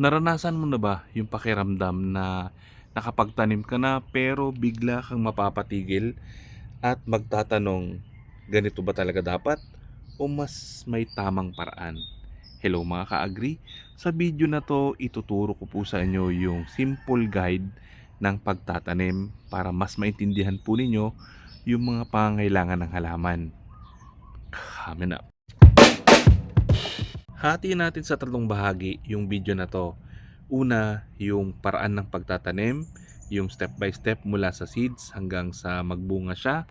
Naranasan mo na ba yung pakiramdam na nakapagtanim ka na pero bigla kang mapapatigil at magtatanong, ganito ba talaga dapat o mas may tamang paraan? Hello mga ka-agree, sa video na to ituturo ko po sa inyo yung simple guide ng pagtatanim para mas maintindihan po ninyo yung mga pangangailangan ng halaman. Coming up. Hatiin natin sa tatlong bahagi yung video na to. Una, yung paraan ng pagtatanim, yung step by step mula sa seeds hanggang sa magbunga siya.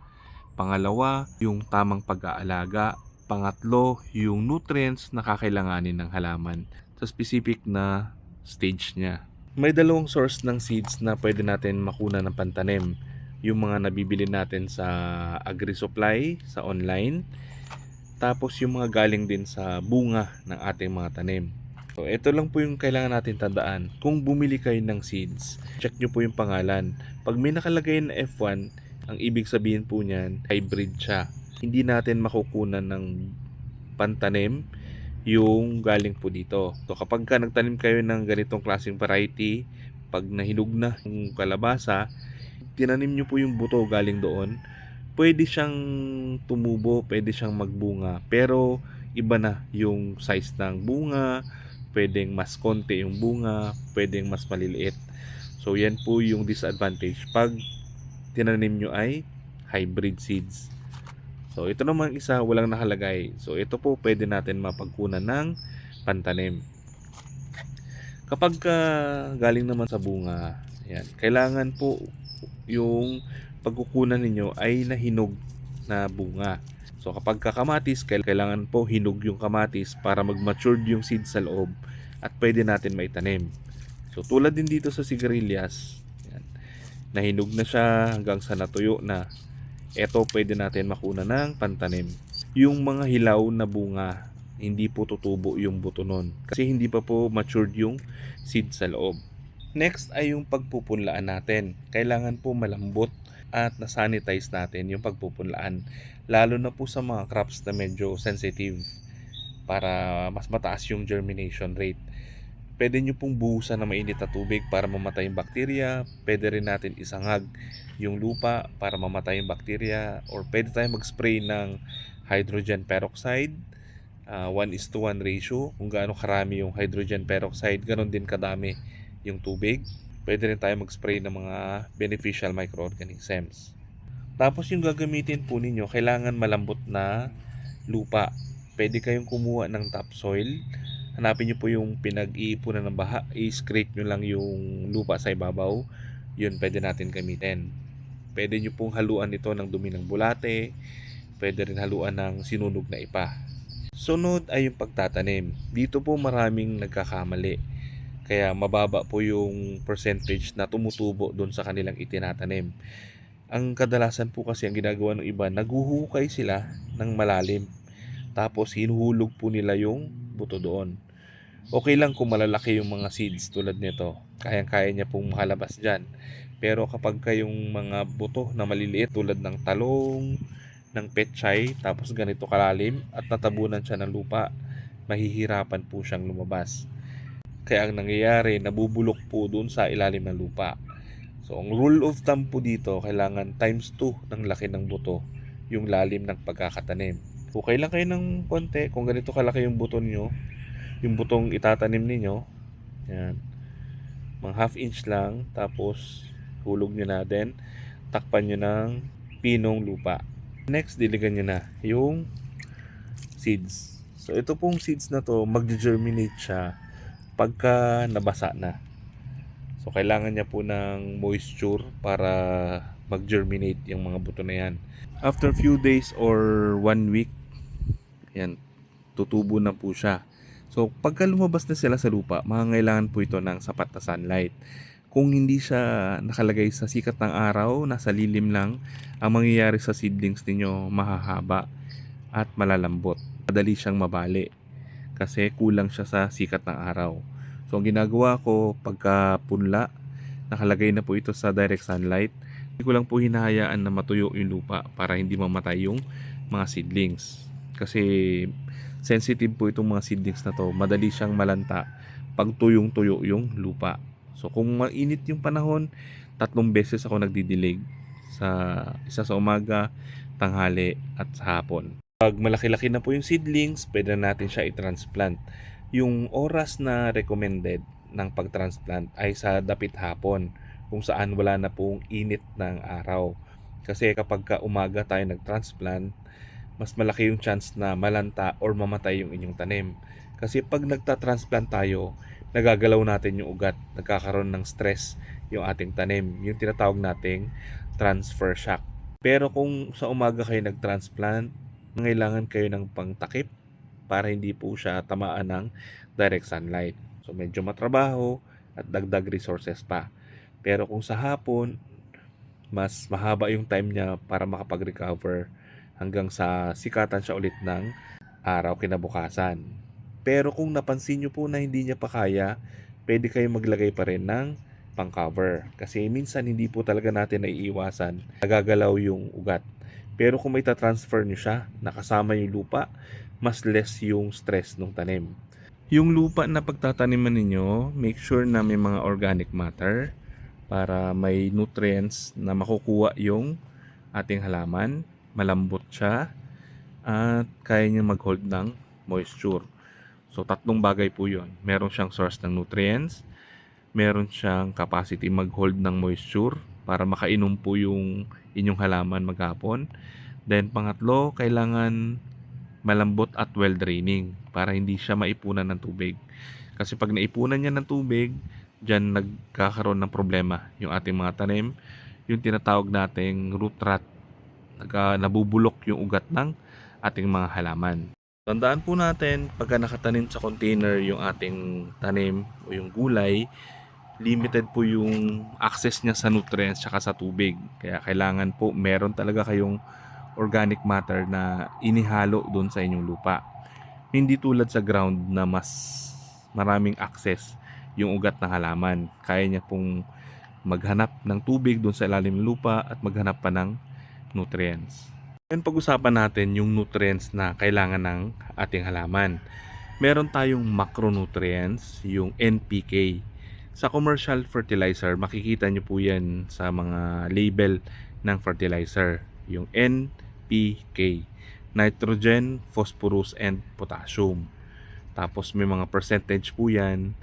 Pangalawa, yung tamang pag-aalaga. Pangatlo, yung nutrients na kakailanganin ng halaman sa specific na stage niya. May dalawang source ng seeds na pwede natin makuna ng pantanim. Yung mga nabibili natin sa agri-supply, sa online, tapos yung mga galing din sa bunga ng ating mga tanim. So, ito lang po yung kailangan natin tandaan. Kung bumili kayo ng seeds, check nyo po yung pangalan. Pag may nakalagay na F1, ang ibig sabihin po niyan, hybrid siya. Hindi natin makukunan ng pantanim yung galing po dito. So, kapag ka nagtanim kayo ng ganitong klaseng variety, pag nahinog na yung kalabasa, tinanim nyo po yung buto galing doon, pwede siyang tumubo, pwede siyang magbunga. Pero iba na yung size ng bunga, pwedeng mas konti yung bunga, pwedeng mas maliliit. So yan po yung disadvantage pag tinanim nyo ay hybrid seeds. So ito naman isa walang nakalagay. So ito po pwede natin mapagkunan ng pantanim. Kapag galing naman sa bunga, yan, kailangan po yung pagkukunan ninyo ay nahinog na bunga. So kapag kamatis, kailangan po hinog yung kamatis para mag-mature yung seed sa loob at pwede natin maitanim. So tulad din dito sa sigarilyas, yan, nahinog na siya hanggang sa natuyo na. Ito pwede natin makuna ng pantanim. Yung mga hilaw na bunga, hindi po tutubo yung buto nun kasi hindi pa po matured yung seed sa loob. Next ay yung pagpupunlaan natin. Kailangan po malambot at na-sanitize natin yung pagpupunlaan. Lalo na po sa mga crops na medyo sensitive para mas mataas yung germination rate. Pwede nyo pong buhusan ng mainit na tubig para mamatay yung bakterya. Pwede rin natin isangag yung lupa para mamatay yung bakterya. Or pwede tayong mag-spray ng hydrogen peroxide. 1:1 ratio. Kung gaano karami yung hydrogen peroxide, ganon din kadami yung tubig. Pwede rin tayo mag-spray ng mga beneficial microorganisms. Tapos yung gagamitin po ninyo, kailangan malambot na lupa. Pwede kayong kumuha ng topsoil. Hanapin nyo po yung pinag-iipunan ng baha. I-scrape nyo lang yung lupa sa ibabaw. Yun pwede natin gamitin. Pwede nyo pong haluan ito ng dumi ng bulate. Pwede rin haluan ng sinunog na ipa. Sunod ay yung pagtatanim. Dito po maraming nagkakamali. Kaya mababa po yung percentage na tumutubo doon sa kanilang itinatanim. Ang kadalasan po kasi ang ginagawa ng iba, naghuhukay sila ng malalim. Tapos hinuhulog po nila yung buto doon. Okay lang kung malalaki yung mga seeds tulad nito. Kayang-kaya niya pong makalabas dyan. Pero kapag kayong mga buto na maliliit tulad ng talong, ng petchay, tapos ganito kalalim at natabunan siya ng lupa, mahihirapan po siyang lumabas. Kaya ang nangyayari, nabubulok po doon sa ilalim ng lupa. So, ang rule of thumb po dito, kailangan times 2 ng laki ng buto, yung lalim ng pagkakatanim. Okay lang kayo ng konti, kung ganito kalaki yung buto nyo, yung butong itatanim ninyo, yan, mga half inch lang, tapos hulog nyo na din, takpan nyo ng pinong lupa. Next, diligan nyo na yung seeds. So, ito pong seeds na to, mag-germinate siya pagka nabasa na. So, kailangan niya po ng moisture para mag-germinate yung mga buto na yan. After few days or 1 week, yan, tutubo na po siya. So, pagka lumabas na sila sa lupa, mangangailangan po ito ng sapat na sunlight. Kung hindi siya nakalagay sa sikat ng araw, nasa lilim lang, ang mangyayari sa seedlings ninyo, mahahaba at malalambot. Madali siyang mabali kasi kulang siya sa sikat ng araw. So, ang ginagawa ko, pagka punla, nakalagay na po ito sa direct sunlight. Hindi ko lang po hinahayaan na matuyo yung lupa para hindi mamatay yung mga seedlings. Kasi sensitive po itong mga seedlings na to. Madali siyang malanta pag tuyong-tuyo yung lupa. So kung mainit yung panahon, 3 beses ako nagdidilig. Isa sa umaga, tanghali at sa hapon. Pag malaki-laki na po yung seedlings, pwede na natin siya i-transplant. Yung oras na recommended ng pag-transplant ay sa dapit hapon, kung saan wala na pong init ng araw. Kasi kapag umaga tayo nag-transplant, mas malaki yung chance na malanta or mamatay yung inyong tanim. Kasi pag nagta-transplant tayo, nagagalaw natin yung ugat, nagkakaroon ng stress yung ating tanim, yung tinatawag nating transfer shock. Pero kung sa umaga kayo nag-transplant, kailangan kayo ng pangtakip para hindi po siya tamaan ng direct sunlight. So medyo matrabaho at dagdag resources pa. Pero kung sa hapon, mas mahaba yung time niya para makapag-recover hanggang sa sikatan siya ulit ng araw kinabukasan. Pero kung napansin nyo po na hindi niya pa kaya, pwede kayo maglagay pa rin ng pang-cover. Kasi minsan hindi po talaga natin naiiwasan, nagagalaw yung ugat. Pero kung may ta-transfer nyo siya, nakasama yung lupa, mas less yung stress ng tanim. Yung lupa na pagtataniman ninyo, make sure na may mga organic matter para may nutrients na makukuha yung ating halaman, malambot siya, at kaya niya mag-hold ng moisture. So, 3 bagay po yun. Meron siyang source ng nutrients, meron siyang capacity mag-hold ng moisture para makainom po yung inyong halaman maghapon. Then, pangatlo, kailangan malambot at well-draining para hindi siya maipunan ng tubig. Kasi pag naipunan niya ng tubig, dyan nagkakaroon ng problema yung ating mga tanim, yung tinatawag nating root rot. Nabubulok yung ugat ng ating mga halaman. Tandaan po natin, pagka nakatanim sa container yung ating tanim o yung gulay, limited po yung access niya sa nutrients at sa tubig. Kaya kailangan po meron talaga kayong organic matter na inihalo doon sa inyong lupa. Hindi tulad sa ground na mas maraming access yung ugat ng halaman. Kaya niya pong maghanap ng tubig doon sa ilalim ng lupa at maghanap pa ng nutrients. Ngayon pag-usapan natin yung nutrients na kailangan ng ating halaman. Meron tayong macronutrients, yung NPK. Sa commercial fertilizer, makikita nyo po yan sa mga label ng fertilizer. Yung NPK, nitrogen, phosphorus, and potassium. Tapos may mga percentage po yan,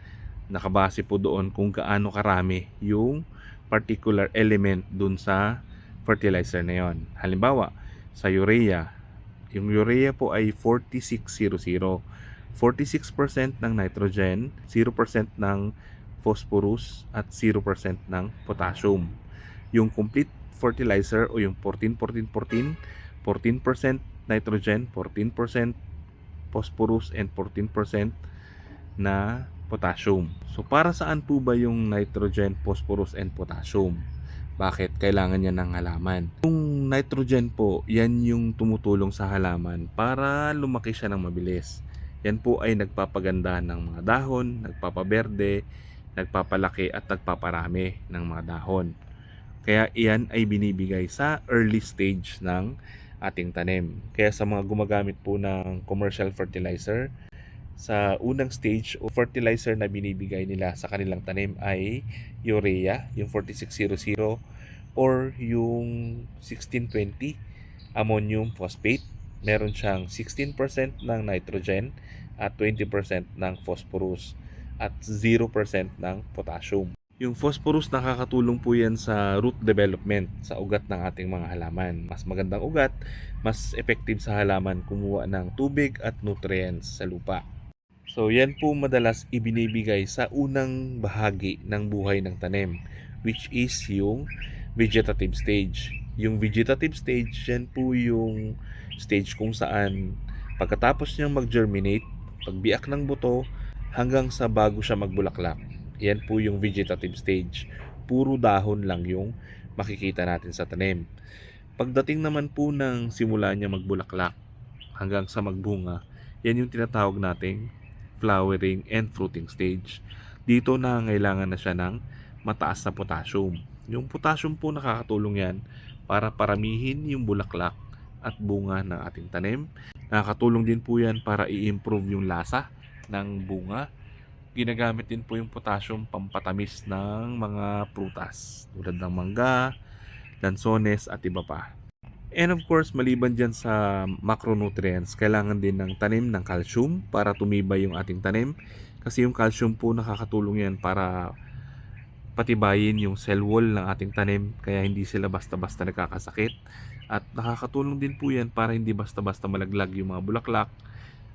nakabase po doon kung gaano karami yung particular element dun sa fertilizer na yon. Halimbawa, sa urea, yung urea po ay 4600. 46% ng nitrogen, 0% ng phosphorus, at 0% ng potassium. Yung complete fertilizer o yung 14-14-14, 14% nitrogen, 14% phosphorus, and 14% na potassium. So para saan po ba yung nitrogen, phosphorus, and potassium? Bakit kailangan niya ng halaman? Yung nitrogen po, yan yung tumutulong sa halaman para lumaki siya ng mabilis. Yan po ay nagpapaganda ng mga dahon, nagpapaberde, nagpapalaki at nagpaparami ng mga dahon. Kaya iyan ay binibigay sa early stage ng ating tanim. Kaya sa mga gumagamit po ng commercial fertilizer, sa unang stage o fertilizer na binibigay nila sa kanilang tanim ay urea, yung 4600, or yung 1620 ammonium phosphate. Meron siyang 16% ng nitrogen at 20% ng phosphorus at 0% ng potassium. Yung phosphorus, nakakatulong po yan sa root development sa ugat ng ating mga halaman. Mas magandang ugat, mas effective sa halaman kumuha ng tubig at nutrients sa lupa. So yan po madalas ibinibigay sa unang bahagi ng buhay ng tanim, which is yung vegetative stage. Yung vegetative stage, yan po yung stage kung saan pagkatapos niyang mag-germinate, pagbiak ng buto, hanggang sa bago siya magbulaklak. Yan po yung vegetative stage. Puro dahon lang yung makikita natin sa tanim. Pagdating naman po ng simula niya magbulaklak hanggang sa magbunga, yan yung tinatawag nating flowering and fruiting stage. Dito na kailangan na siya ng mataas na potassium. Yung potassium po, nakakatulong yan para paramihin yung bulaklak at bunga ng ating tanim. Nakakatulong din po yan para i-improve yung lasa ng bunga ginagamit din po yung potassium pampatamis ng mga prutas tulad ng mangga, lansones at iba pa. And of course, maliban dyan sa macronutrients, kailangan din ng tanim ng calcium para tumibay yung ating tanim. Kasi yung calcium po nakakatulong yan para patibayin yung cell wall ng ating tanim kaya hindi sila basta-basta nagkakasakit. At nakakatulong din po yan para hindi basta-basta malaglag yung mga bulaklak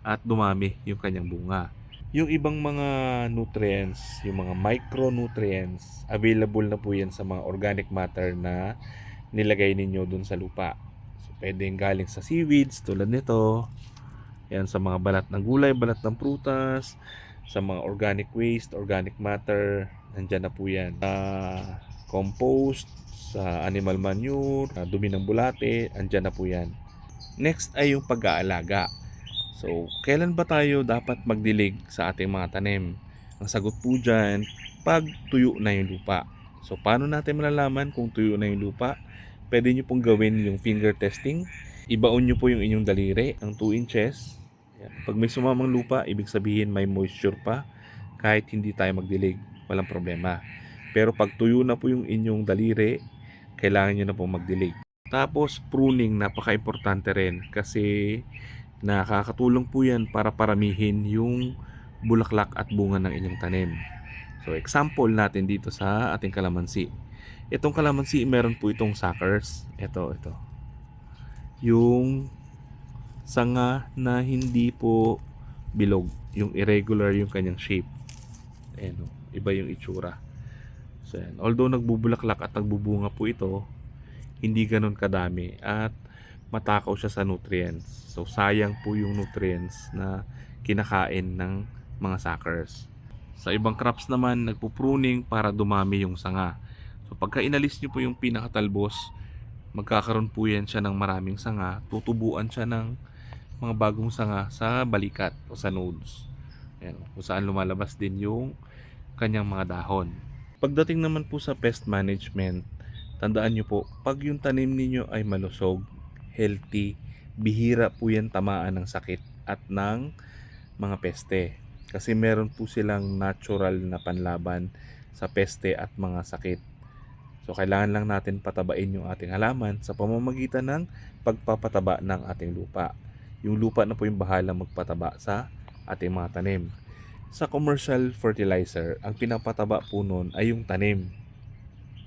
at dumami yung kanyang bunga. Yung ibang mga nutrients, yung mga micronutrients, available na po yan sa mga organic matter na nilagay ninyo dun sa lupa. So, pwedeng galing sa seaweeds tulad nito, yan sa mga balat ng gulay, balat ng prutas, sa mga organic waste, organic matter, nandyan na po yan. Compost, sa animal manure, dumi ng bulate, andyan na po yan. Next ay yung pag-aalaga. So, kailan ba tayo dapat magdilig sa ating mga tanim? Ang sagot po dyan, pag tuyo na yung lupa. So, paano natin malalaman kung tuyo na yung lupa? Pwede nyo pong gawin yung finger testing. Ibaon nyo po yung inyong daliri ng 2 inches. Yan. Pag may sumamang lupa, ibig sabihin may moisture pa. Kahit hindi tayo magdilig, walang problema. Pero pag tuyo na po yung inyong daliri, kailangan nyo na po magdilig. Tapos pruning, napaka-importante rin kasi nakakatulong po yan para paramihin yung bulaklak at bunga ng inyong tanim. So example natin dito sa ating kalamansi. Itong kalamansi, meron po itong suckers. Ito. Yung sanga na hindi po bilog. Yung irregular yung kanyang shape. Ayan, iba yung itsura. So yan. Although nagbubulaklak at nagbubunga po ito, hindi ganun kadami at matakaw siya sa nutrients. So sayang po yung nutrients na kinakain ng mga suckers. Sa ibang crops naman, nagpo-pruning para dumami yung sanga. So pagka inalis nyo po yung pinakatalbos, magkakaroon po yan siya ng maraming sanga, tutubuan siya ng mga bagong sanga sa balikat o sa nodes. Ayan, kung saan lumalabas din yung kanyang mga dahon. Pagdating naman po sa pest management, tandaan nyo po, pag yung tanim ninyo ay malusog, healthy, bihira po yan tamaan ng sakit at ng mga peste. Kasi meron po silang natural na panlaban sa peste at mga sakit. So kailangan lang natin patabain yung ating halaman sa pamamagitan ng pagpapataba ng ating lupa. Yung lupa na po yung bahala magpataba sa ating mga tanim. Sa commercial fertilizer, ang pinapataba po nun ay yung tanim.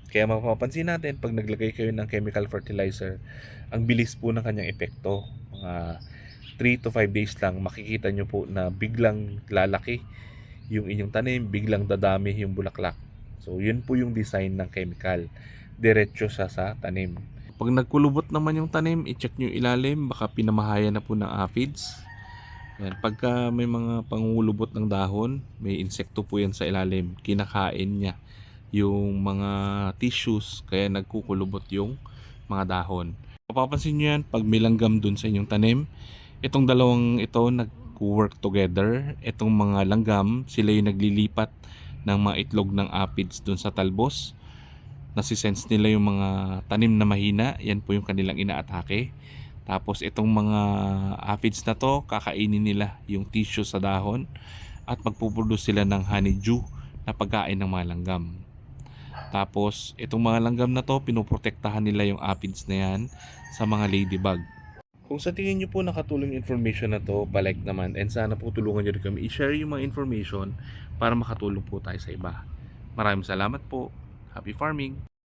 Kaya mapapansin natin pag naglagay kayo ng chemical fertilizer, ang bilis po ng kanyang epekto. Mga 3 to 5 days lang makikita nyo po na biglang lalaki yung inyong tanim, biglang dadami yung bulaklak. So yun po yung design ng chemical. Diretso sa tanim. Pag nagkulubot naman yung tanim, i-check nyo yung ilalim, baka pinamahaya na po ng aphids. Yan. Pagka may mga pangulubot ng dahon, may insekto po yan sa ilalim. Kinakain niya yung mga tissues, kaya nagkukulubot yung mga dahon. Mapapansin nyo yan pag may langgam dun sa inyong tanim. Itong dalawang ito nag-work together. Itong mga langgam, sila yung naglilipat ng mga itlog ng aphids dun sa talbos. Nasisense nila yung mga tanim na mahina, yan po yung kanilang inaatake. Tapos itong mga aphids na to, kakainin nila yung tissue sa dahon at magpuproduce sila ng honeydew na pagkain ng mga langgam. Tapos itong mga langgam na to, pinoprotektahan nila yung aphids na yan sa mga ladybug. Kung sa tingin nyo po nakatulong yung information na to, palike naman, and sana po tulungan nyo rin kami i-share yung mga information para makatulong po tayo sa iba. Maraming salamat po. Happy farming!